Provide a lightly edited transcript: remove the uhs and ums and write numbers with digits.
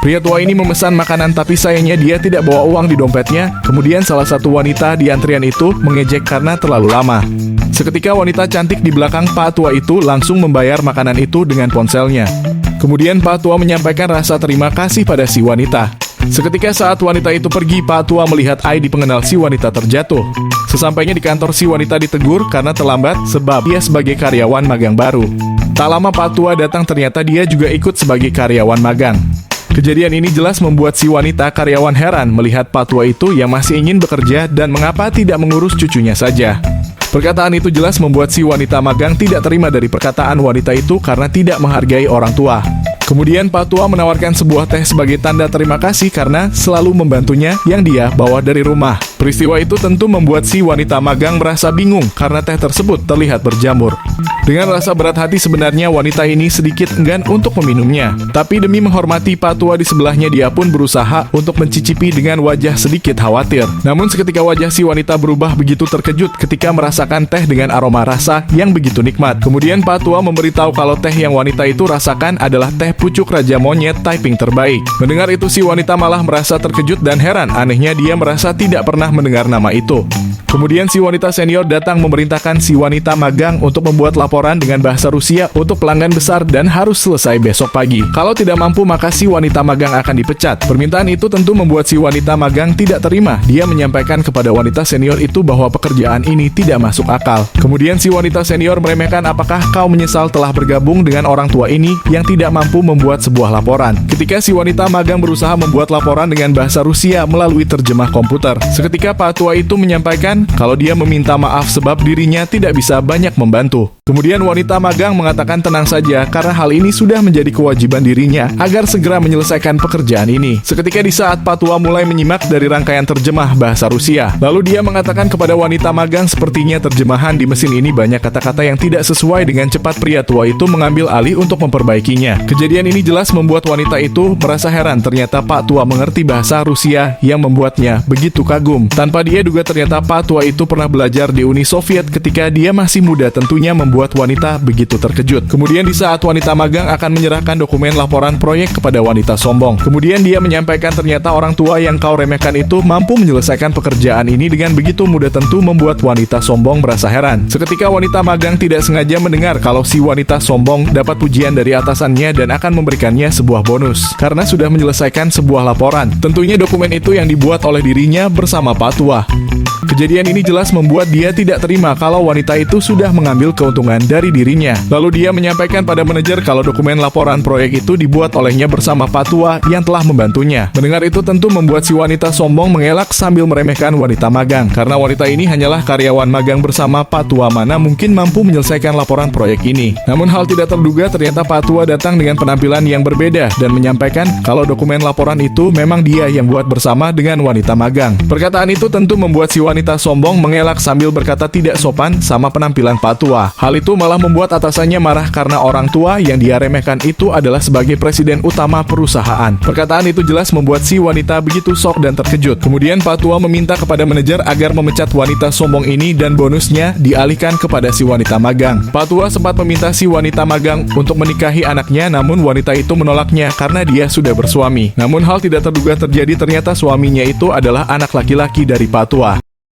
Pria tua ini memesan makanan tapi sayangnya dia tidak bawa uang di dompetnya. Kemudian salah satu wanita di antrian itu mengejek karena terlalu lama. Seketika wanita cantik di belakang Pak Tua itu langsung membayar makanan itu dengan ponselnya. Kemudian Pak Tua menyampaikan rasa terima kasih pada si wanita. Seketika saat wanita itu pergi, Pak Tua melihat ID pengenal si wanita terjatuh. Sesampainya di kantor, si wanita ditegur karena terlambat sebab dia sebagai karyawan magang baru. Tak lama Pak Tua datang, ternyata dia juga ikut sebagai karyawan magang. Kejadian ini jelas membuat si wanita karyawan heran melihat Pak Tua itu yang masih ingin bekerja dan mengapa tidak mengurus cucunya saja. Perkataan itu jelas membuat si wanita magang tidak terima dari perkataan wanita itu karena tidak menghargai orang tua. Kemudian Pak Tua menawarkan sebuah teh sebagai tanda terima kasih karena selalu membantunya yang dia bawa dari rumah. Peristiwa itu tentu membuat si wanita magang merasa bingung karena teh tersebut terlihat berjamur. Dengan rasa berat hati sebenarnya wanita ini sedikit enggan untuk meminumnya. Tapi demi menghormati Pak Tua di sebelahnya, dia pun berusaha untuk mencicipi dengan wajah sedikit khawatir. Namun seketika wajah si wanita berubah begitu terkejut ketika merasakan teh dengan aroma rasa yang begitu nikmat. Kemudian Pak Tua memberitahu kalau teh yang wanita itu rasakan adalah teh pucuk Raja Monyet typing terbaik. Mendengar itu si wanita malah merasa terkejut dan heran. Anehnya dia merasa tidak pernah mendengar nama itu. Kemudian si wanita senior datang memerintahkan si wanita magang untuk membuat laporan dengan bahasa Rusia untuk pelanggan besar dan harus selesai besok pagi. Kalau tidak mampu maka si wanita magang akan dipecat. Permintaan itu tentu membuat si wanita magang tidak terima. Dia menyampaikan kepada wanita senior itu bahwa pekerjaan ini tidak masuk akal. Kemudian si wanita senior meremehkan, apakah kau menyesal telah bergabung dengan orang tua ini yang tidak mampu membuat sebuah laporan. Ketika si wanita magang berusaha membuat laporan dengan bahasa Rusia melalui terjemah komputer. Seketika Pak Tua itu menyampaikan kalau dia meminta maaf sebab dirinya tidak bisa banyak membantu. Kemudian wanita magang mengatakan tenang saja karena hal ini sudah menjadi kewajiban dirinya agar segera menyelesaikan pekerjaan ini. Seketika di saat Pak Tua mulai menyimak dari rangkaian terjemah bahasa Rusia, lalu dia mengatakan kepada wanita magang sepertinya terjemahan di mesin ini banyak kata-kata yang tidak sesuai. Dengan cepat pria tua itu mengambil alih untuk memperbaikinya. Kejadian ini jelas membuat wanita itu merasa heran, ternyata Pak Tua mengerti bahasa Rusia yang membuatnya begitu kagum. Tanpa dia duga ternyata Pak Tua itu pernah belajar di Uni Soviet ketika dia masih muda, tentunya membuat wanita begitu terkejut. Kemudian di saat wanita magang akan menyerahkan dokumen laporan proyek kepada wanita sombong. Kemudian dia menyampaikan ternyata orang tua yang kau remehkan itu mampu menyelesaikan pekerjaan ini dengan begitu mudah, tentu membuat wanita sombong merasa heran. Seketika wanita magang tidak sengaja mendengar kalau si wanita sombong dapat pujian dari atasannya dan akan memberikannya sebuah bonus karena sudah menyelesaikan sebuah laporan. Tentunya dokumen itu yang dibuat oleh dirinya bersama Pak Tua. Kejadian ini jelas membuat dia tidak terima kalau wanita itu sudah mengambil keuntungan dari dirinya. Lalu dia menyampaikan pada manajer kalau dokumen laporan proyek itu dibuat olehnya bersama Pak Tua yang telah membantunya. Mendengar itu tentu membuat si wanita sombong mengelak sambil meremehkan wanita magang. Karena wanita ini hanyalah karyawan magang bersama Pak Tua, mana mungkin mampu menyelesaikan laporan proyek ini. Namun hal tidak terduga ternyata Pak Tua datang dengan penampilan yang berbeda dan menyampaikan kalau dokumen laporan itu memang dia yang buat bersama dengan wanita magang. Perkataan itu tentu membuat si wanita sombong mengelak sambil berkata tidak sopan sama penampilan Pak Tua. Hal itu malah membuat atasannya marah karena orang tua yang dia remehkan itu adalah sebagai presiden utama perusahaan. Perkataan itu jelas membuat si wanita begitu shock dan terkejut. Kemudian Pak Tua meminta kepada manajer agar memecat wanita sombong ini dan bonusnya dialihkan kepada si wanita magang. Pak Tua sempat meminta si wanita magang untuk menikahi anaknya, namun wanita itu menolaknya karena dia sudah bersuami. Namun hal tidak terduga terjadi, ternyata suaminya itu adalah anak laki-laki dari Pak Tua.